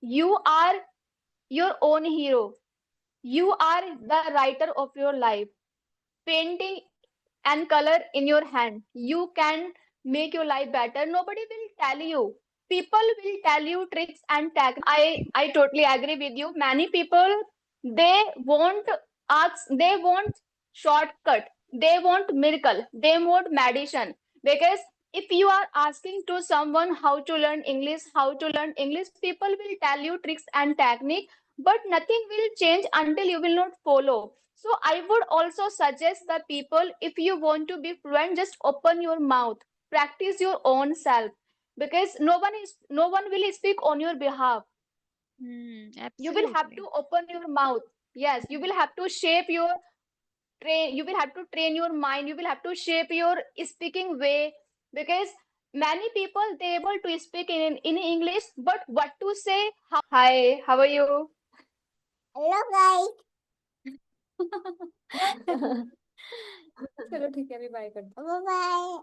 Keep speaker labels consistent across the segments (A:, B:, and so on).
A: You are your own hero. You are the writer of your life. Painting and color in your hand. You can make your life better. Nobody will tell you. People will tell you tricks and techniques. I totally agree with you. Many people they won't they want shortcut. They want miracle. They want medicine. Because if you are asking to someone how to learn English, people will tell you tricks and technique, but nothing will change until you will not follow. So I would also suggest the people, if you want to be fluent, just open your mouth, practice your own self, because no one will speak on your behalf. You will have
B: Absolutely.
A: to open your mouth. Yes, you will have to shape your train. You will have to train your mind. You will have to shape your speaking way, because many people they able to speak in English, but what to say? Hi, how are you?
C: Hello guys. चलो ठीक है अभी bye कर दो bye bye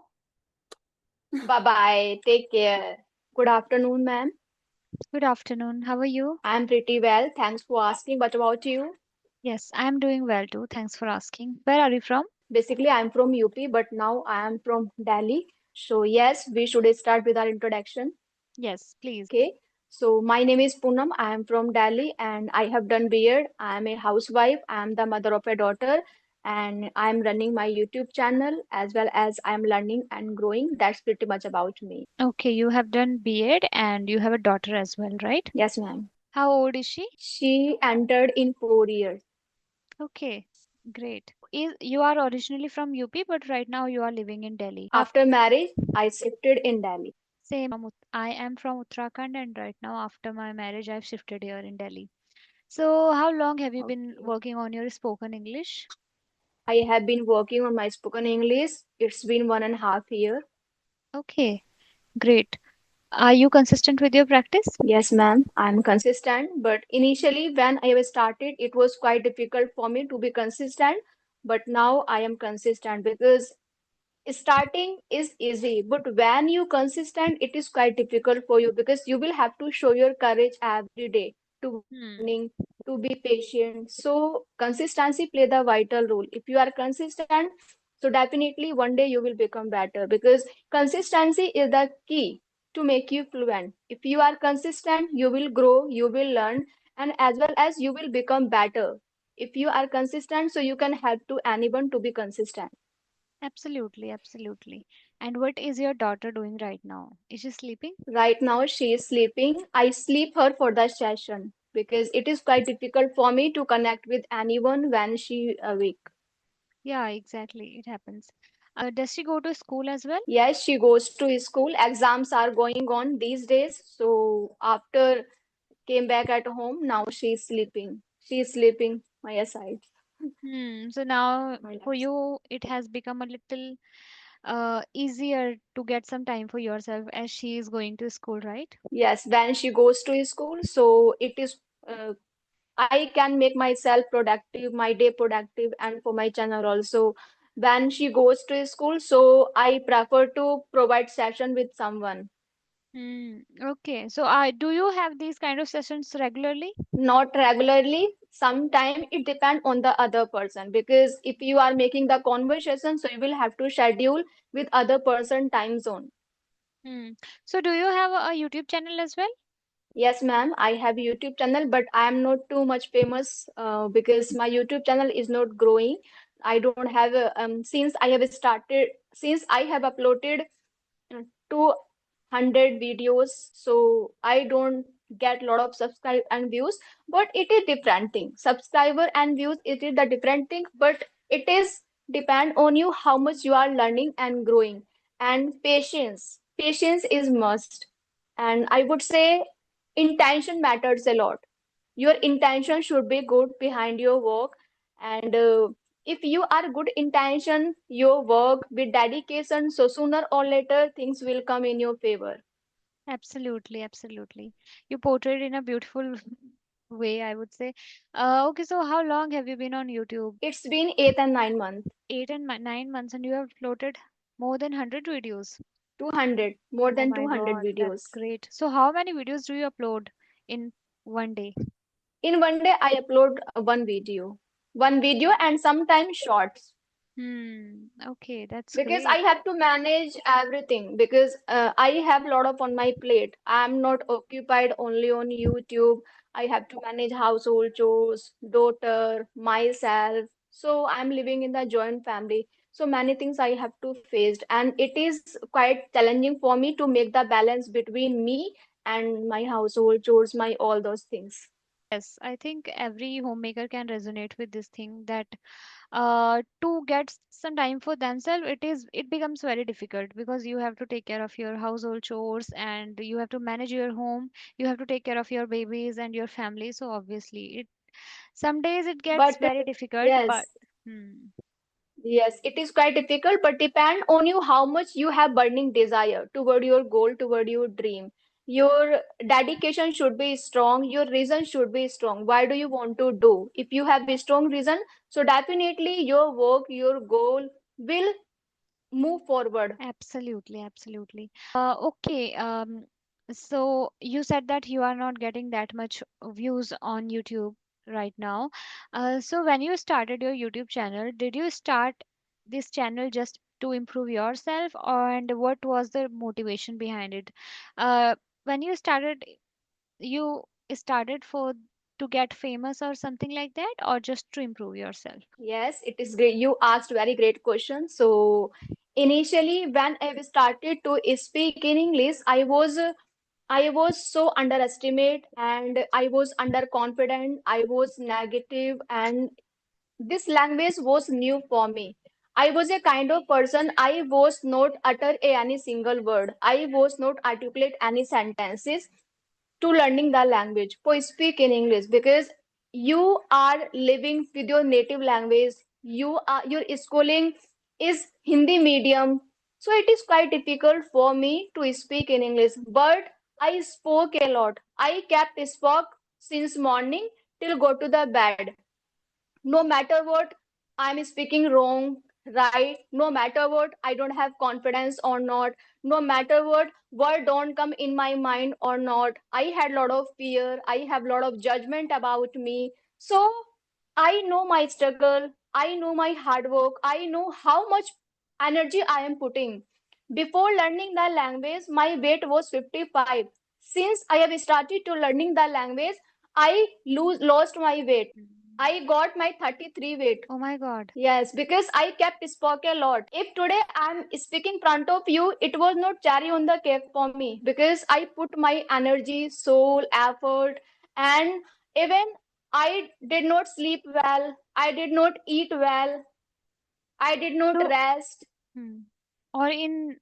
A: Bye bye. Take care. Good afternoon, ma'am.
B: Good afternoon. How are you?
A: I'm pretty well. Thanks for asking. What about you?
B: Yes, I'm doing well too. Thanks for asking. Where are you from?
A: Basically, I'm from UP, but now I am from Delhi. So, yes, we should start with our introduction.
B: Yes, please.
A: Okay. So, my name is Poonam. I am from Delhi and I have done B.Ed. I am a housewife. I am the mother of a daughter and I am running my YouTube channel as well as I am learning and growing. That's pretty much about me.
B: Okay, you have done B.Ed and you have a daughter as well, right?
A: Yes, ma'am.
B: How old is she?
A: She entered in 4 years.
B: Okay, great. You are originally from UP, but right now you are living in Delhi.
A: After marriage, I shifted in Delhi.
B: I am from Uttarakhand, and right now after my marriage, I've shifted here in Delhi. So, how long have you been
A: Okay.
B: working on your spoken English?
A: I have been working on my spoken English. It's been 1.5 years.
B: Okay, great. Are you consistent with your practice?
A: Yes, ma'am, I'm consistent. But initially, when I was started, it was quite difficult for me to be consistent. But now I am consistent because starting is easy, but when you consistent, it is quite difficult for you because you will have to show your courage every day to be
B: Hmm.
A: learning, to be patient. So consistency play the vital role. If you are consistent, so definitely one day you will become better because consistency is the key to make you fluent. If you are consistent, you will grow, you will learn, and as well as you will become better. If you are consistent, so you can help to anyone to be consistent.
B: Absolutely, absolutely. And what is your daughter doing right now? Is she sleeping?
A: Right now, she is sleeping. I sleep her for the session because it is quite difficult for me to connect with anyone when she awake.
B: Yeah, exactly. It happens. Does she go to school as well?
A: Yes, she goes to school. Exams are going on these days. So after came back at home, now she is sleeping. She is sleeping my aside,
B: So now
A: my
B: for
A: left side.
B: you, it has become a little easier to get some time for yourself as she is going to school, right?
A: Yes, when she goes to school, so it is I can make myself productive, my day productive, and for my channel also. When she goes to school, so I prefer to provide session with someone.
B: Okay. So, do you have these kind of sessions regularly?
A: Not regularly. Sometime it depends on the other person because if you are making the conversation, so you will have to schedule with other person time zone.
B: Hmm. So, do you have a YouTube channel as well?
A: Yes, ma'am. I have a YouTube channel, but I am not too much famous because my YouTube channel is not growing. I don't have since I have uploaded 200 videos, so I don't get lot of subscribe and views. But it is different thing. Subscriber and views, it is the different thing. But it is depend on you how much you are learning and growing. And patience. Patience is must. And I would say intention matters a lot. Your intention should be good behind your work, and if you are good intention your work with dedication, so sooner or later things will come in your favor.
B: Absolutely, absolutely. You portrayed in a beautiful way, I would say. Okay, so how long have you been on YouTube?
A: It's been 8 and 9 months.
B: 9 months, and you have uploaded more than 100 videos.
A: 200, more
B: Oh
A: than
B: my
A: 200
B: God, that's
A: videos.
B: great. So, how many videos do you upload in? one day?
A: In one day, I upload one video and sometimes shorts.
B: Okay, that's
A: Because I
B: great.
A: have to manage everything because I have a lot of on my plate. I'm not occupied only on YouTube. I have to manage household chores, daughter, myself. So I'm living in the joint family. So many things I have to face, and it is quite challenging for me to make the balance between me and my household chores, my all those things.
B: Yes, I think every homemaker can resonate with this thing that to get some time for themselves, it becomes very difficult because you have to take care of your household chores and you have to manage your home, you have to take care of your babies and your family. So obviously, it some days it gets
A: But
B: very difficult, but
A: yes,
B: hmm,
A: yes, it is quite difficult, but depend on you how much you have burning desire toward your goal, toward your dream. Your dedication should be strong, your reason should be strong. Why do you want to do? If you have a strong reason, so definitely your work, your goal will move forward.
B: absolutely, absolutely. Okay, so you said that you are not getting that much views on YouTube right now. So when you started your YouTube channel, did you start this channel just to improve yourself, and what was the motivation behind it? When you started, you started for to get famous or something like that, or just to improve yourself?
A: Yes, it is great. You asked very great question. So initially, when I started to speak in English, I was so underestimate and I was underconfident. I was negative, and this language was new for me. I was a kind of person, I was not utter any single word. I was not articulate any sentences to learning the language for speak in English because you are living with your native language. You are your schooling is Hindi medium, so it is quite difficult for me to speak in English. But I spoke a lot. I kept spoke since morning till go to the bed. No matter what I'm speaking wrong, right? No matter what I don't have confidence or not, no matter what word don't come in my mind or not, I had a lot of fear, I have a lot of judgment about me. So I know my struggle, I know my hard work, I know how much energy I am putting. Before learning the language, my weight was 55. Since I have started to learning the language, I lost my weight.
B: Mm.
A: I got my 33 weight.
B: Oh my God.
A: Yes, because I kept spoke a lot. If today I'm speaking front of you, it was not cherry on the cake for me because I put my energy, soul, effort, and even I did not sleep well. I did not eat well. I did not
B: So,
A: rest.
B: hmm. Or in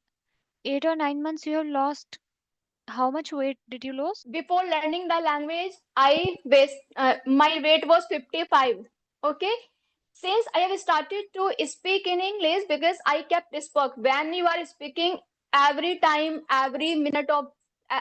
B: 8 or 9 months, you have lost how much weight did you lose?
A: Before learning the language, my weight was 55. Okay. Since I have started to speak in English because I kept spoke. When you are speaking every time, every minute of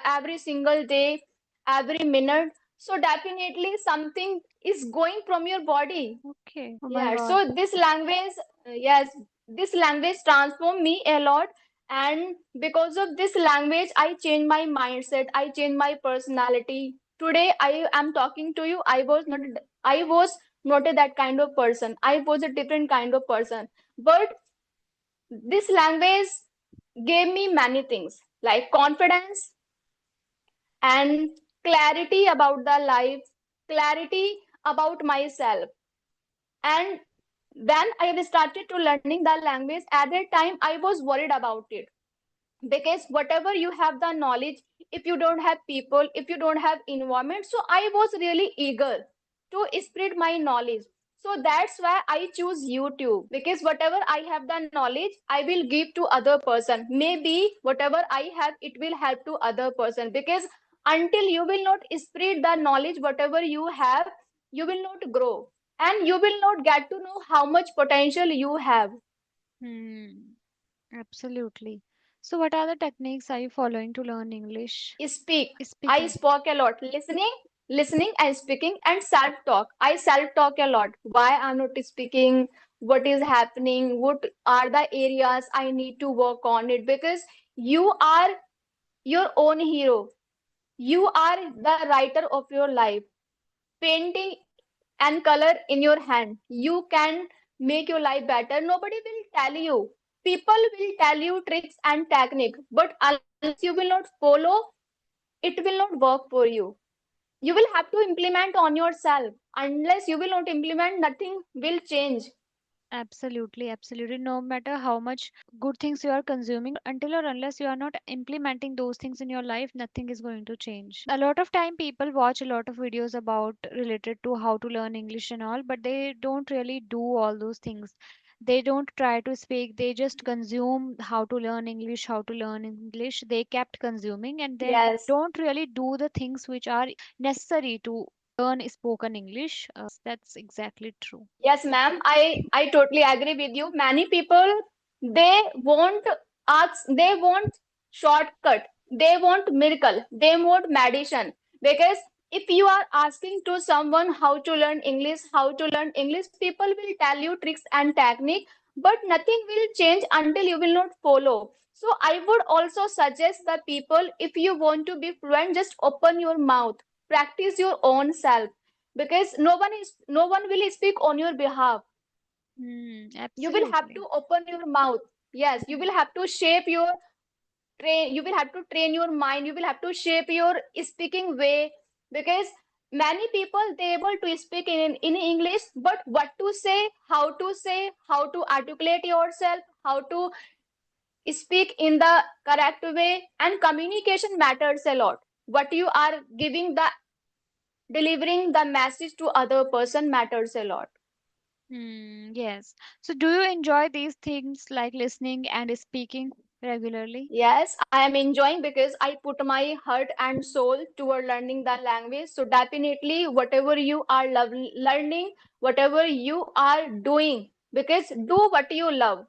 A: every single day, every minute, so definitely something is going from your body.
B: Okay. Oh my
A: Yeah,
B: God.
A: so this language, yes, this language transformed me a lot. And because of this language, I changed my mindset, I changed my personality. Today, I am talking to you. I was not that kind of person. I was a different kind of person. But this language gave me many things like confidence and clarity about the life, clarity about myself. And when I have started to learning the language, at that time I was worried about it because whatever you have the knowledge, if you don't have people, if you don't have environment, so I was really eager to spread my knowledge. So that's why I choose YouTube because whatever I have the knowledge, I will give to other person. Maybe whatever I have, it will help to other person because until you will not spread the knowledge, whatever you have, you will not grow and you will not get to know how much potential you have.
B: Hmm. Absolutely. So, what are the techniques are you following to learn English?
A: Speak. I
B: Speaking.
A: spoke a lot. Listening and speaking and self-talk. I self-talk a lot. Why I'm not speaking, what is happening, what are the areas I need to work on it because you are your own hero. You are the writer of your life. Painting and color in your hand. You can make your life better. Nobody will tell you. People will tell you tricks and technique, but unless you will not follow, it will not work for you. You will have to implement on yourself. Unless you will not implement, nothing will change.
B: Absolutely, absolutely. No matter how much good things you are consuming, until or unless you are not implementing those things in your life, nothing is going to change. A lot of time people watch a lot of videos about related to how to learn English and all, but they don't really do all those things. They don't try to speak, they just consume how to learn English, how to learn English. They kept consuming and they
A: Yes.
B: don't really do the things which are necessary to learn spoken English. That's exactly true.
A: Yes, ma'am. I totally agree with you. Many people they want they want shortcut, they want miracle, they want medicine. Because if you are asking to someone how to learn English, people will tell you tricks and technique, but nothing will change until you will not follow. So I would also suggest the people if you want to be fluent, just open your mouth, practice your own self because no one will speak on your behalf. You will have to
B: Absolutely.
A: open your mouth. Yes, you will have to shape your train, you will have to train your mind, you will have to shape your speaking way. Because many people they able to speak in English, but what to say, how to articulate yourself, how to speak in the correct way, and communication matters a lot. What you are giving the delivering the message to other person matters a lot.
B: Yes. So, do you enjoy these things like listening and speaking regularly?
A: Yes, I am enjoying because I put my heart and soul toward learning the language. So definitely, whatever you are learning, whatever you are doing, because do what you love.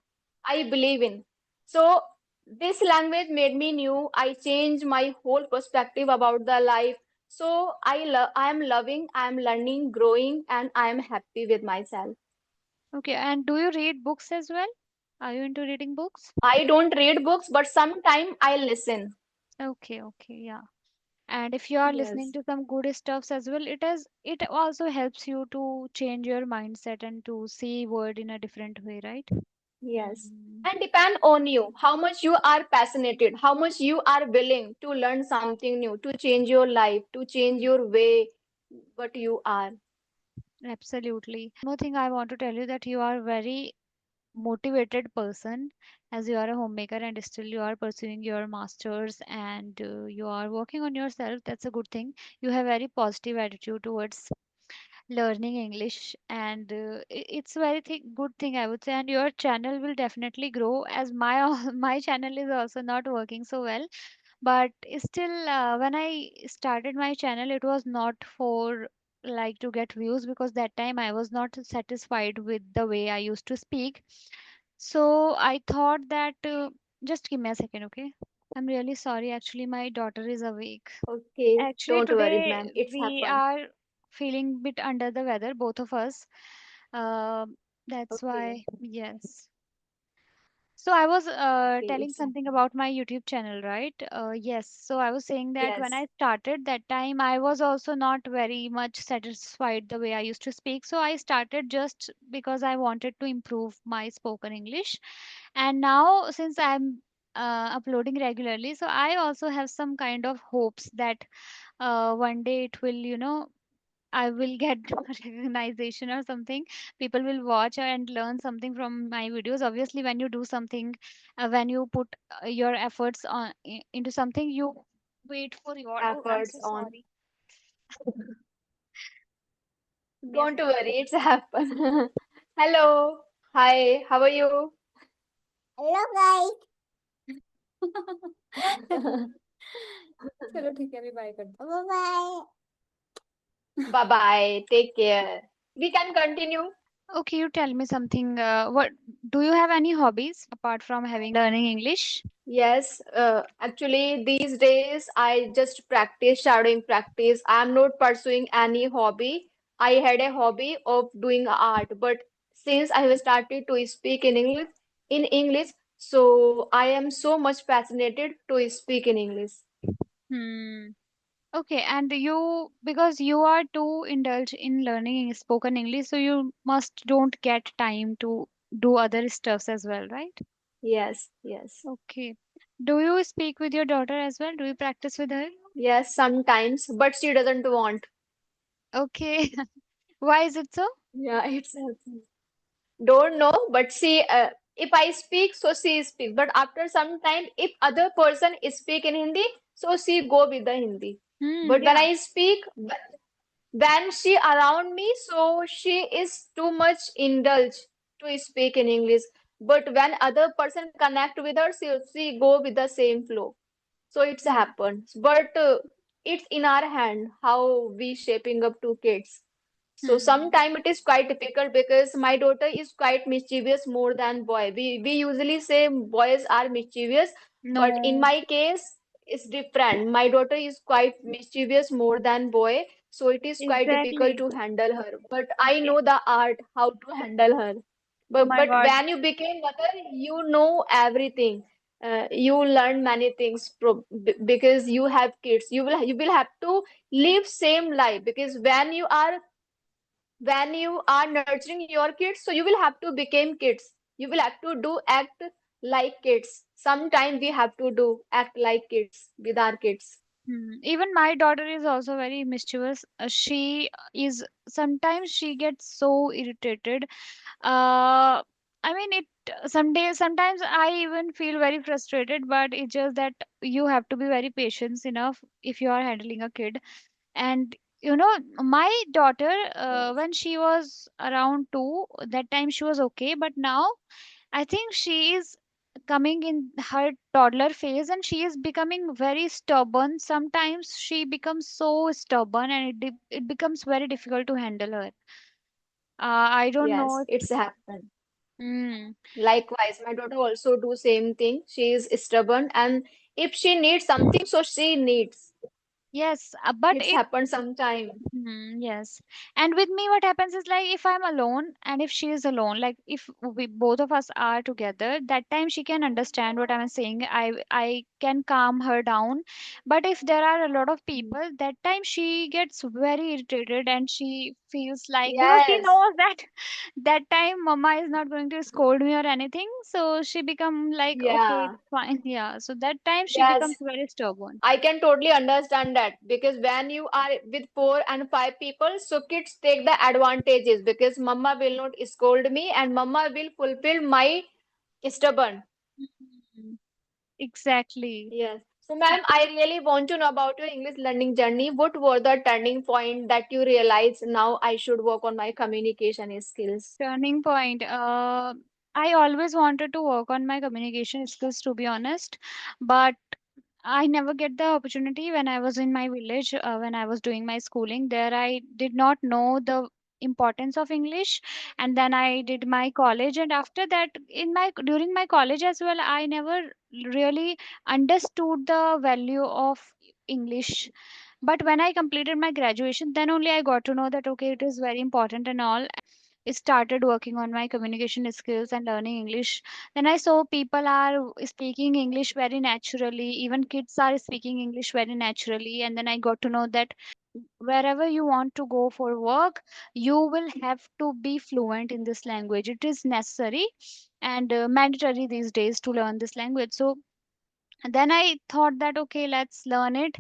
A: I believe in. So this language made me new. I changed my whole perspective about the life. So I am loving, I am learning, growing, and I am happy with myself.
B: Okay. And do you read books as well? Are you into reading books?
A: I don't read books, but sometime I listen.
B: Okay. Okay. Yeah. And if you are listening
A: Yes.
B: to some good stuffs as well, it also helps you to change your mindset and to see word in a different way, right?
A: Yes.
B: Mm,
A: And depend on you, how much you are passionate, how much you are willing to learn something new, to change your life, to change your way, what you are.
B: absolutely. One more thing I want to tell you that you are very motivated person as you are a homemaker and still you are pursuing your masters and you are working on yourself. That's a good thing. You have very positive attitude towards learning English and it's a very good thing I would say, and your channel will definitely grow as my my channel is also not working so well, but still when I started my channel it was not for like to get views because that time I was not satisfied with the way I used to speak. So I thought that just give me a second, okay? I'm really sorry. Actually, my daughter is awake.
A: Okay,
B: Actually,
A: don't worry,
B: today
A: ma'am. It's
B: we
A: happened.
B: are feeling bit under the weather, both of us. Uh, that's
A: Okay,
B: why, yes. So I was
A: okay,
B: telling
A: it's
B: something
A: happened.
B: about my YouTube channel, right? Yes. So I was saying that when
A: Yes,
B: I started that time, I was also not very much satisfied the way I used to speak. So I started just because I wanted to improve my spoken English. And now, since I'm uploading regularly, so I also have some kind of hopes that one day it will, I will get recognition or something. People will watch and learn something from my videos. Obviously, when you do something, when you put your efforts into something, you wait for your. Oh, I'm
A: efforts
B: so
A: on.
B: sorry. Give me a
A: Don't
B: second.
A: worry, it's happened. Hello. Hi, how are you?
C: Hello guys. चलो ठीक है अभी bye करते हैं bye bye
A: Bye bye. Take care. We can continue.
B: Okay, you tell me something. What do you have any hobbies apart from having learning English?
A: Yes, actually, these days I just practice shadowing practice. I'm not pursuing any hobby. I had a hobby of doing art, but since I have started to speak in English, so I am so much fascinated to speak in English.
B: Hmm. Okay, and you, because you are too indulged in learning spoken English, so you must don't get time to do other stuffs as well, right?
A: Yes, yes.
B: Okay. Do you speak with your daughter as well? Do you practice with her?
A: Yes, sometimes, but she doesn't want.
B: Okay. Why is it so?
A: Yeah, it's don't know, but she if I speak, so she speak. But after some time, if other person speak in Hindi, so she go with the Hindi.
B: Hmm,
A: But when
B: yeah.
A: I speak, when she around me, so she is too much indulged to speak in English. But when other person connect with her, she go with the same flow. So it's
B: Hmm.
A: happens. But it's in our hand how we shaping up two kids. So
B: Hmm.
A: sometimes it is quite difficult because my daughter is quite mischievous more than boy. We usually say boys are mischievous, but in
B: No,
A: my case it's different. My daughter is quite mischievous more than boy, so it is quite difficult
B: exactly.
A: to handle her. But I know the art how to handle her.
B: Oh
A: But
B: my
A: but
B: God.
A: when you became mother, you know everything. You learn many things because you have kids. You will have to live same life because when you are nurturing your kids, so you will have to become kids. You will have to do act like kids. Sometime we have to do act like kids with our kids.
B: Even my daughter is also very mischievous. She is sometimes she gets so irritated. I mean, it some days sometimes I even feel very frustrated, but it's just that you have to be very patient enough if you are handling a kid. And my daughter,
A: Yes.
B: when she was around 2, that time she was okay, but now I think she is coming in her toddler phase and she is becoming very stubborn. Sometimes she becomes so stubborn and it becomes very difficult to handle her. I don't know
A: Yes,
B: if.
A: it's happened.
B: Mm,
A: Likewise, my daughter also do same thing. She is stubborn, and if she needs something, so she needs.
B: yes, but
A: It's happened sometime.
B: yes. And with me, what happens is like if I'm alone and if she is alone, like if we both of us are together, that time she can understand what I'm saying. I can calm her down. But if there are a lot of people, that time she gets very irritated and she feels like, because she
A: Yes,
B: knows that that time mama is not going to scold me or anything. So she become like, okay,
A: yeah,
B: it's fine. Yeah. So that time she becomes
A: yes.
B: very stubborn.
A: I can totally understand that because when you are with 4 and 5 people, so kids take the advantages because mama will not scold me and mama will fulfill my stubborn.
B: Mhm. Exactly.
A: Yes. So, ma'am, I really want to know about your English learning journey. What were the turning point that you realized now I should work on my communication skills?
B: Turning point. I always wanted to work on my communication skills, to be honest, but I never get the opportunity when I was in my village, when I was doing my schooling. There, I did not know the importance of English, and then I did my college, and after that, during my college as well, I never really understood the value of English. But when I completed my graduation, then only I got to know that okay, it is very important and all. Started working on my communication skills and learning English. Then I saw people are speaking English very naturally, even kids are speaking English very naturally. And then I got to know that wherever you want to go for work, you will have to be fluent in this language. It is necessary and mandatory these days to learn this language. So then I thought that okay, let's learn it.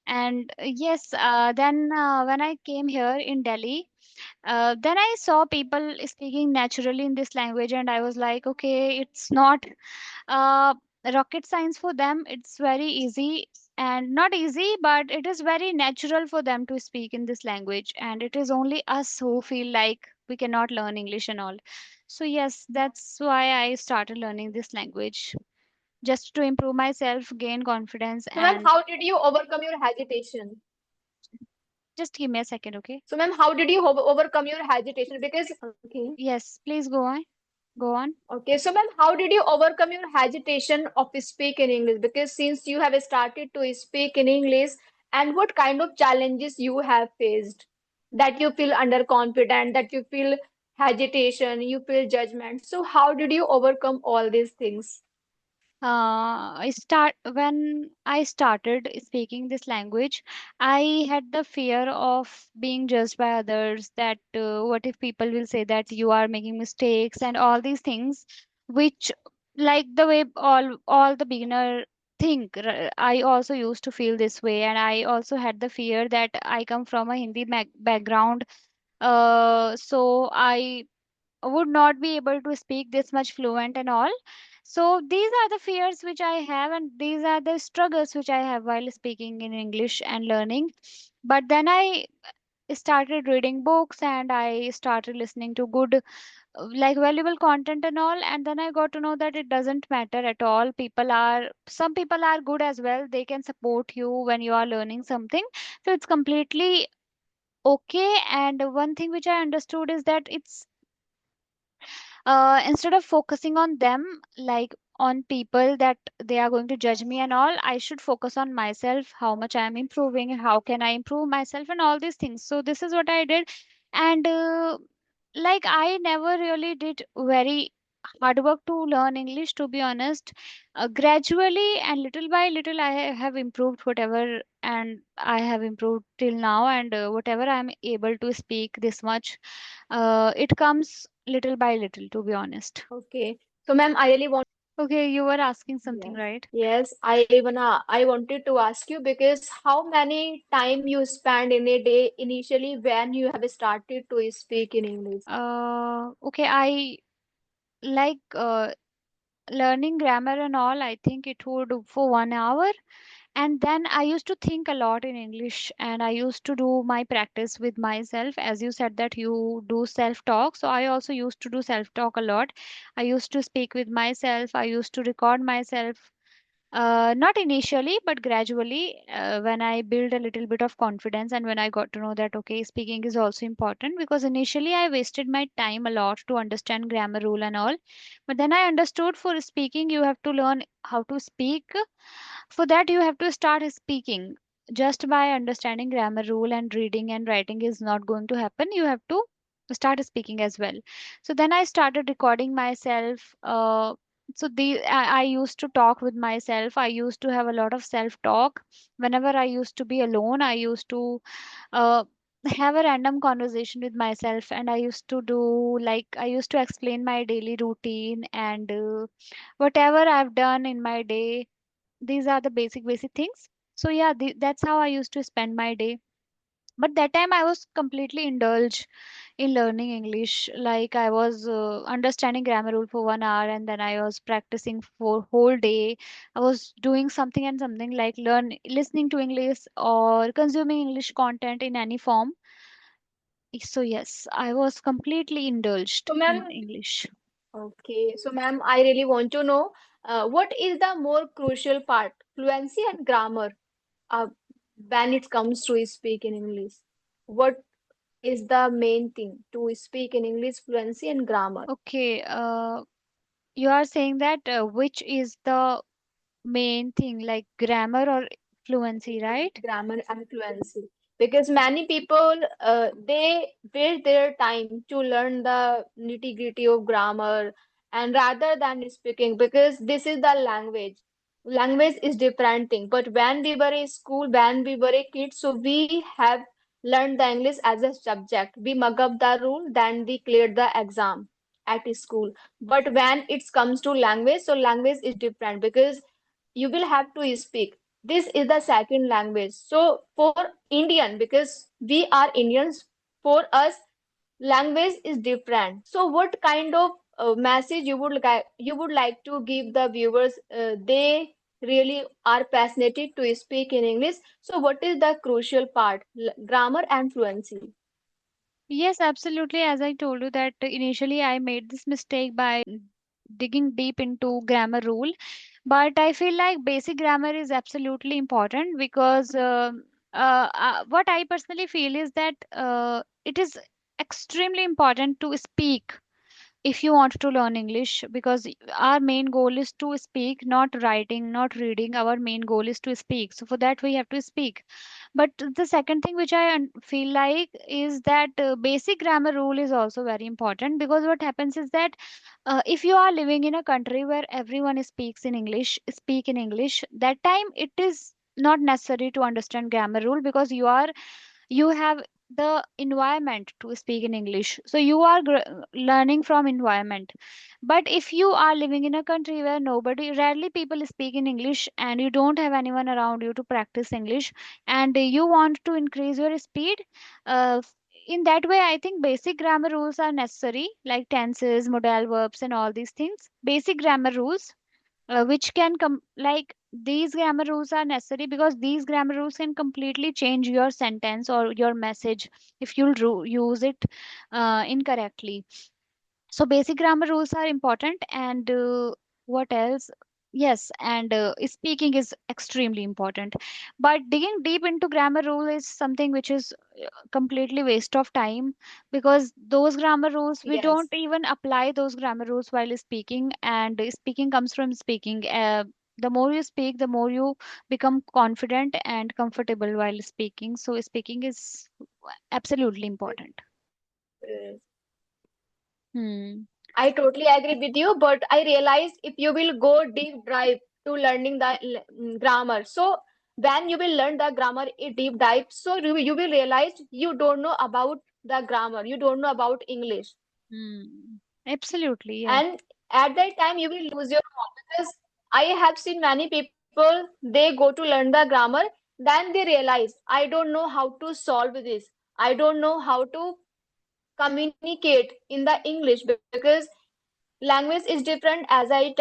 B: And yes, then when I came here in Delhi, then I saw people speaking naturally in this language, and I was like, okay, it's not uh, rocket science for them. It's very easy, and not easy, but it is very natural for them to speak in this language. And it is only us who feel like we cannot learn English and all. So, yes, that's why I started learning this language just to improve myself, gain confidence,
A: So, ma'am,
B: and
A: how did you overcome your hesitation?
B: just give me a second, okay?
A: So, ma'am, how did you overcome your hesitation? Because, okay.
B: Yes, please go on. Go on.
A: Okay, so ma'am, how did you overcome your hesitation of speak in English? Because since you have started to speak in English, and what kind of challenges you have faced that you feel underconfident, that you feel hesitation, you feel judgment. So how did you overcome all these things?
B: I start when I started speaking this language, I had the fear of being judged by others. That what if people will say that you are making mistakes and all these things, which like the way all the beginner think. I also used to feel this way, and I also had the fear that I come from a Hindi background. So I would not be able to speak this much fluent and all. So these are the fears which I have, and these are the struggles which I have while speaking in English and learning. But then I started reading books, and I started listening to good like valuable content and all, and then I got to know that it doesn't matter at all. Some people are good as well, they can support you when you are learning something. So it's completely okay. And one thing which I understood is that it's instead of focusing on them, like on people that they are going to judge me and all, I should focus on myself, how much I am improving, how can I improve myself, and all these things. So this is what I did. And like I never really did very hard work to learn English, to be honest. Gradually and little by little I have improved whatever, and I have improved till now. And whatever I'm able to speak this much, it comes little by little, to be honest.
A: Okay. So, ma'am, I really want.
B: Okay, you were asking something,
A: Yes.
B: right?
A: Yes, I wanted to ask you because how many time you spend in a day initially when you have started to speak in English?
B: Okay, I like learning grammar and all. I think it would for 1 hour. And then I used to think a lot in English, and I used to do my practice with myself. As you said that you do self-talk, so I also used to do self-talk a lot. I used to speak with myself. I used to record myself. Not initially, but gradually, when I build a little bit of confidence, and when I got to know that okay, speaking is also important, because initially I wasted my time a lot to understand grammar rule and all. But then I understood for speaking, you have to learn how to speak. For that, you have to start speaking. Just by understanding grammar rule and reading and writing is not going to happen. You have to start speaking as well. So then I started recording myself. I used to talk with myself. I used to have a lot of self talk. Whenever I used to be alone, I used to uh, have a random conversation with myself, and I used to do like I used to explain my daily routine and whatever I've done in my day. These are the basic things. So yeah, that's how I used to spend my day. But that time I was completely indulged in learning English. Like I was understanding grammar rule for 1 hour, and then I was practicing for whole day. I was doing something and something like listening to English or consuming English content in any form. So yes, I was completely indulged
A: So,
B: in
A: ma'am,
B: English.
A: okay. So, ma'am, I really want to know what is the more crucial part, fluency and grammar, uh, when it comes to speak in English? What is the main thing to speak in English, fluency and grammar?
B: Okay, you are saying that which is the main thing, like grammar or fluency, right?
A: Grammar and fluency, because many people they waste their time to learn the nitty gritty of grammar and rather than speaking, because this is the language is different thing. But when we were in school, when we were a kid, so we have learned the English as a subject. We mug up the rule, then we cleared the exam at school. But when it comes to language, so language is different because you will have to speak. This is the second language. So for Indian, because we are Indians, for us language is different. So what kind of message you would like to give the viewers? They really are passionate to speak in English. So what is the crucial part? Grammar and fluency.
B: Yes, absolutely. As I told you that initially I made this mistake by digging deep into grammar rule, but I feel like basic grammar is absolutely important because what I personally feel is that it is extremely important to speak if you want to learn English, because our main goal is to speak, not writing, not reading. Our main goal is to speak. So for that we have to speak. But the second thing which feel like is that basic grammar rule is also very important, because what happens is that if you are living in a country where everyone speak in English, that time it is not necessary to understand grammar rule, because you have the environment to speak in English, so you are learning from environment. But if you are living in a country where nobody rarely people speak in English, and you don't have anyone around you to practice English, and you want to increase your speed, uh, in that way I think basic grammar rules are necessary, like tenses, modal verbs, and all these things, basic grammar rules, which can come like these grammar rules are necessary, because these grammar rules can completely change your sentence or your message if you'll use it incorrectly. So basic grammar rules are important. And what else? Yes, and speaking is extremely important. But digging deep into grammar rule is something which is completely waste of time, because those grammar rules we
A: Yes.
B: don't even apply those grammar rules while speaking, and speaking comes from speaking. The more you speak, the more you become confident and comfortable while speaking. So speaking is absolutely important.
A: Yes.
B: Hmm.
A: I totally agree with you, but I realized if you will go deep dive to learning the grammar, so when you will learn the grammar in deep dive, so you will realize you don't know about the grammar, you don't know about English,
B: Hmm. Absolutely, yeah.
A: and at that time you will lose your home, because I have seen many people, they go to learn the grammar, then they realize I don't know how to solve this, I don't know how to communicate in the English, because language is different, as I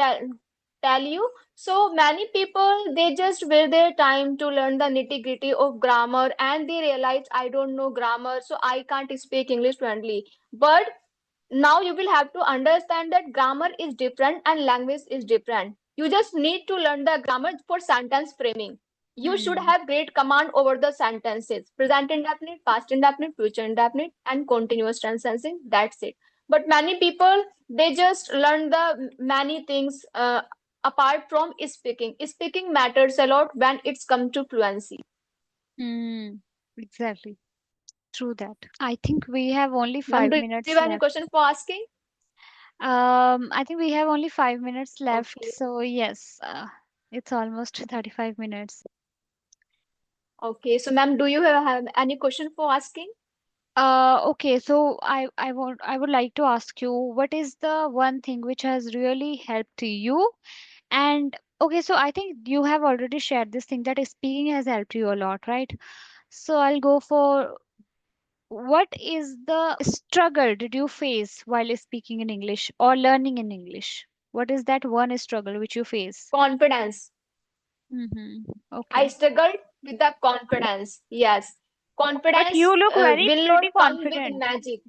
A: tell you. So many people, they just waste their time to learn the nitty gritty of grammar, and they realize I don't know grammar, so I can't speak English fluently. But now you will have to understand that grammar is different and language is different. You just need to learn the grammar for sentence framing. You should
B: Hmm.
A: have great command over the sentences: present indefinite, past indefinite, future indefinite, and continuous tense sensing. That's it. But many people, they just learn the many things apart from speaking. Speaking matters a lot when it's come to fluency.
B: Hmm. Exactly. True that. I think we have only
A: Ma'am,
B: five
A: do you have any
B: minutes
A: question
B: left.
A: for asking?
B: I think we have only 5 minutes left.
A: Okay.
B: So yes, it's almost 35 minutes.
A: Okay. So, ma'am, do you have any question for asking?
B: Okay, so I would like to ask you, what is the one thing which has really helped you? And okay, so I think you have already shared this thing that speaking has helped you a lot, right? So I'll go for, what is the struggle did you face while speaking in English or learning in English? What is that one struggle which you face?
A: Confidence.
B: Mm-hmm.
A: I
B: Okay.
A: struggled with the confidence. Yes.
B: But
A: Confidence
B: you look very
A: will
B: pretty
A: not come with
B: confident.
A: magic.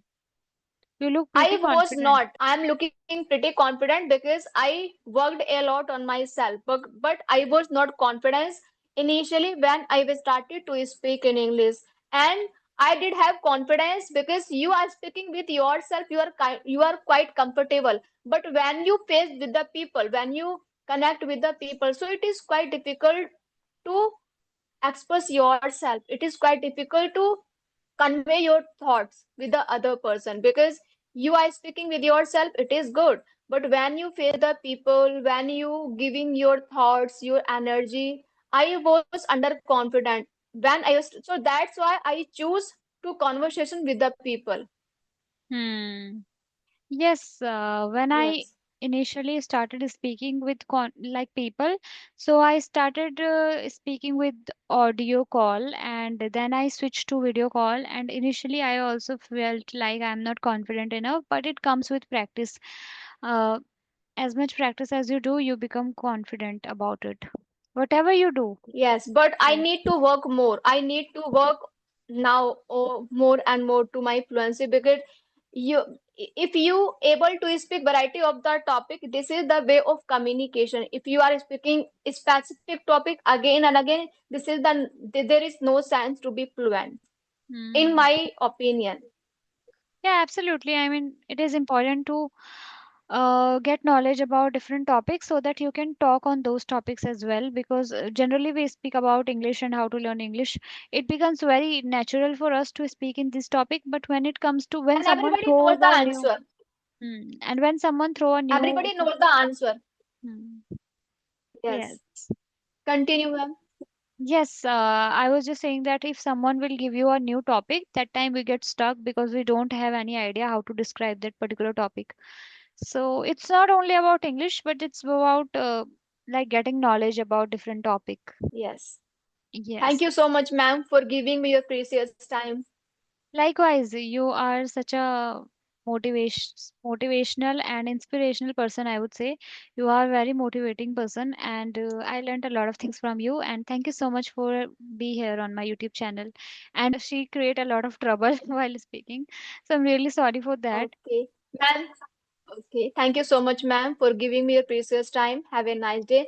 B: You look pretty
A: I was
B: confident.
A: not. I'm looking pretty confident because I worked a lot on myself. But I was not confident initially when I was started to speak in English. And I did have confidence because you are speaking with yourself. You are quite comfortable. But when you face with the people, when you connect with the people, so it is quite difficult to express yourself. It is quite difficult to convey your thoughts with the other person, because you are speaking with yourself, it is good, but when you face the people, when you giving your thoughts, your energy, I was underconfident when I was, so that's why I choose to conversation with the people.
B: Hmm. Yes, when I
A: Yes.
B: initially started speaking with like people, so I started speaking with audio call, and then I switched to video call. And initially, I also felt like I'm not confident enough, but it comes with practice. Uh, as much practice as you do, you become confident about it. Whatever you do.
A: Yes, but I
B: Yeah.
A: need to work more. I need to work now, more and more to my fluency, because you, if you able to speak variety of the topic, this is the way of communication. If you are speaking a specific topic again and again, this is there is no sense to be fluent, in
B: Hmm.
A: my opinion.
B: Yeah, absolutely. I mean, it is important to get knowledge about different topics so that you can talk on those topics as well, because generally we speak about English and how to learn English. It becomes very natural for us to speak in this topic, but when it comes to when
A: And
B: someone
A: everybody knows
B: throws
A: the
B: a new
A: answer.
B: and when someone throw a new
A: Everybody knows the answer.
B: hmm,
A: Yes.
B: yes.
A: Continue, ma'am.
B: Yes, I was just saying that if someone will give you a new topic, that time we get stuck because we don't have any idea how to describe that particular topic. So it's not only about English, but it's about like getting knowledge about different topic.
A: Yes. Thank
B: Yes.
A: you so much, ma'am, for giving me your precious time.
B: Likewise, you are such a motivational and inspirational person, I would say. You are a very motivating person, and I learned a lot of things from you. And thank you so much for be here on my YouTube channel. And she create a lot of trouble while speaking, so I'm really sorry for that.
A: Okay. Ma'am, okay. Thank you so much, ma'am, for giving me your precious time. Have a nice day.